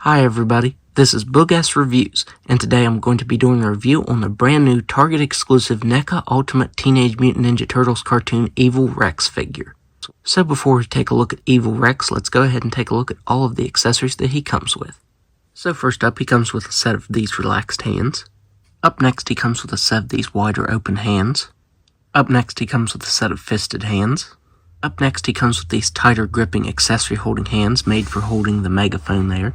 Hi everybody, this is Boog Reviews, and today I'm going to be doing a review on the brand new Target exclusive NECA Ultimate Teenage Mutant Ninja Turtles cartoon Evil Rex figure. So before we take a look at Evil Rex, let's go ahead and take a look at all of the accessories that he comes with. So first up, he comes with a set of these relaxed hands. Up next, he comes with a set of these wider open hands. Up next, he comes with a set of fisted hands. Up next, he comes with these tighter gripping accessory holding hands made for holding the megaphone there.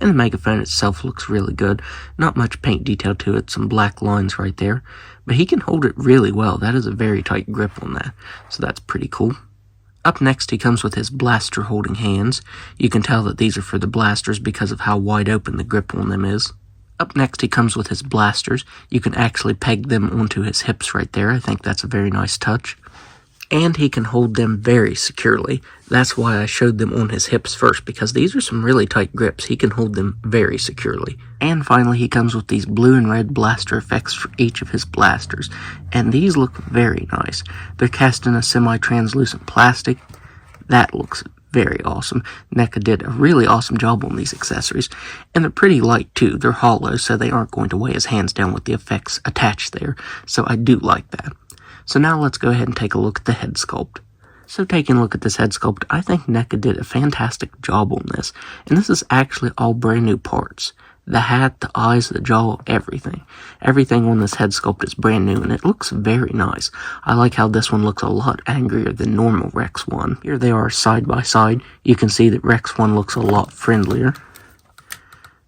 And the megaphone itself looks really good. Not much paint detail to it, some black lines right there. But he can hold it really well. That is a very tight grip on that. So that's pretty cool. Up next, he comes with his blaster holding hands. You can tell that these are for the blasters because of how wide open the grip on them is. Up next, he comes with his blasters. You can actually peg them onto his hips right there. I think that's a very nice touch. And he can hold them very securely. That's why I showed them on his hips first, because these are some really tight grips. He can hold them very securely. And finally, he comes with these blue and red blaster effects for each of his blasters. And these look very nice. They're cast in a semi-translucent plastic. That looks very awesome. NECA did a really awesome job on these accessories. And they're pretty light too. They're hollow, so they aren't going to weigh his hands down with the effects attached there. So I do like that. So now let's go ahead and take a look at the head sculpt. So taking a look at this head sculpt, I think NECA did a fantastic job on this. And this is actually all brand new parts. The hat, the eyes, the jaw, everything. Everything on this head sculpt is brand new and it looks very nice. I like how this one looks a lot angrier than normal Rex 1. Here they are side by side. You can see that Rex 1 looks a lot friendlier.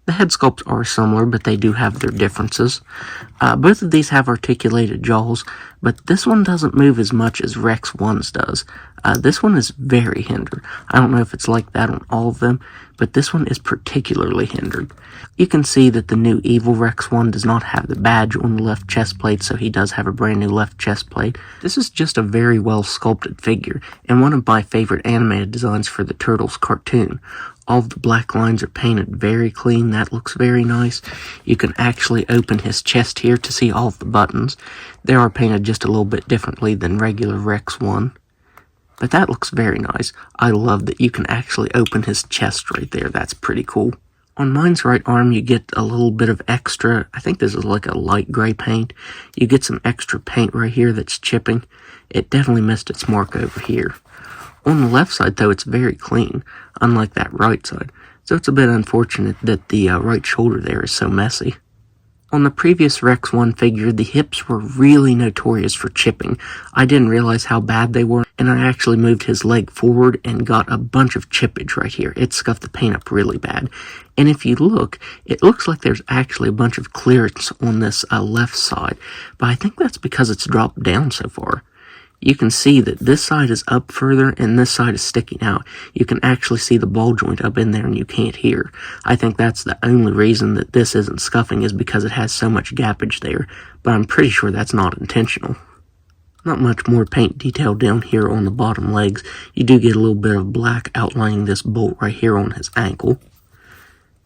The head sculpts are similar, but they do have their differences. Both of these have articulated jaws, but this one doesn't move as much as Rex 1's does. This one is very hindered. I don't know if it's like that on all of them, but this one is particularly hindered. You can see that the new Evil Rex 1 does not have the badge on the left chest plate, so he does have a brand new left chest plate. This is just a very well sculpted figure, and one of my favorite animated designs for the Turtles cartoon. All of the black lines are painted very clean. That looks very nice. You can actually open his chest here to see all of the buttons. They are painted just a little bit differently than regular Rex 1. But that looks very nice. I love that you can actually open his chest right there. That's pretty cool. On mine's right arm, you get a little bit of extra, I think this is like a light gray paint. You get some extra paint right here that's chipping. It definitely missed its mark over here. On the left side, though, it's very clean, unlike that right side. So it's a bit unfortunate that the right shoulder there is so messy. On the previous Rex 1 figure, the hips were really notorious for chipping. I didn't realize how bad they were, and I actually moved his leg forward and got a bunch of chippage right here. It scuffed the paint up really bad. And if you look, it looks like there's actually a bunch of clearance on this left side, but I think that's because it's dropped down so far. You can see that this side is up further and this side is sticking out. You can actually see the ball joint up in there and you can't hear. I think that's the only reason that this isn't scuffing is because it has so much gappage there, but I'm pretty sure that's not intentional. Not much more paint detail down here on the bottom legs. You do get a little bit of black outlining this bolt right here on his ankle.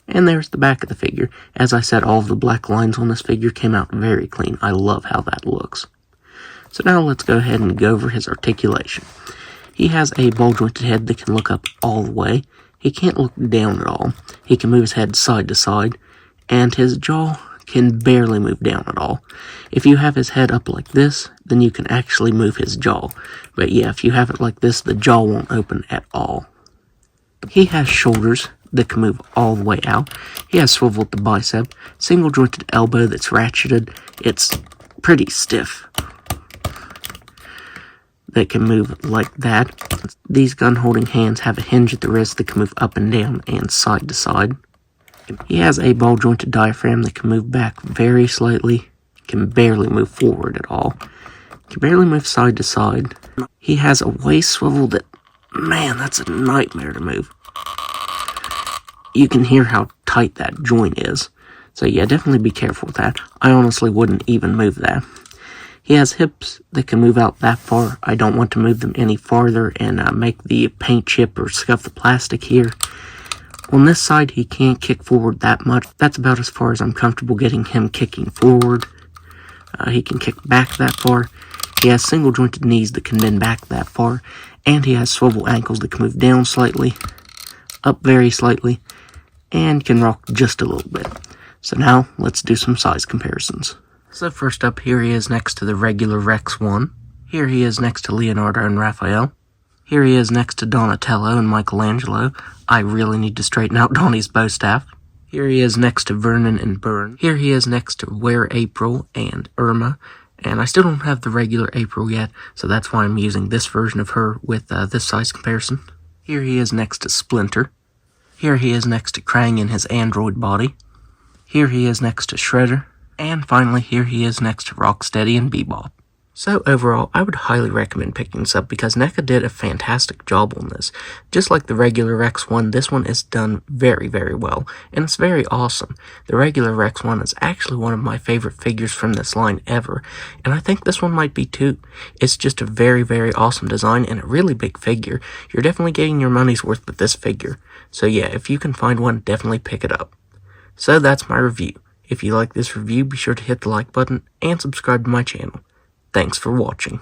And there's the back of the figure. As I said, all of the black lines on this figure came out very clean. I love how that looks. So now let's go ahead and go over his articulation. He has a ball jointed head that can look up all the way. He can't look down at all. He can move his head side to side, and his jaw can barely move down at all. If you have his head up like this, then you can actually move his jaw. But yeah, if you have it like this, the jaw won't open at all. He has shoulders that can move all the way out. He has swivel at the bicep, single jointed elbow that's ratcheted. It's pretty stiff. That can move like that. These gun-holding hands have a hinge at the wrist that can move up and down and side to side. He has a ball-jointed diaphragm that can move back very slightly, can barely move forward at all, can barely move side to side. He has a waist swivel that, man, that's a nightmare to move. You can hear how tight that joint is. So yeah, definitely be careful with that. I honestly wouldn't even move that. He has hips that can move out that far. I don't want to move them any farther and make the paint chip or scuff the plastic here. On this side, he can't kick forward that much. That's about as far as I'm comfortable getting him kicking forward. He can kick back that far. He has single jointed knees that can bend back that far. And he has swivel ankles that can move down slightly, up very slightly, and can rock just a little bit. So now, let's do some size comparisons. So first up, here he is next to the regular Rex 1. Here he is next to Leonardo and Raphael. Here he is next to Donatello and Michelangelo. I really need to straighten out Donnie's bow staff. Here he is next to Vernon and Byrne. Here he is next to Were April and Irma. And I still don't have the regular April yet, so that's why I'm using this version of her with this size comparison. Here he is next to Splinter. Here he is next to Krang in his android body. Here he is next to Shredder. And finally, here he is next to Rocksteady and Bebop. So overall, I would highly recommend picking this up because NECA did a fantastic job on this. Just like the regular Rex 1, this one is done very, very well, and it's very awesome. The regular Rex 1 is actually one of my favorite figures from this line ever, and I think this one might be too. It's just a very, very awesome design and a really big figure. You're definitely getting your money's worth with this figure. So yeah, if you can find one, definitely pick it up. So that's my review. If you like this review, be sure to hit the like button and subscribe to my channel. Thanks for watching.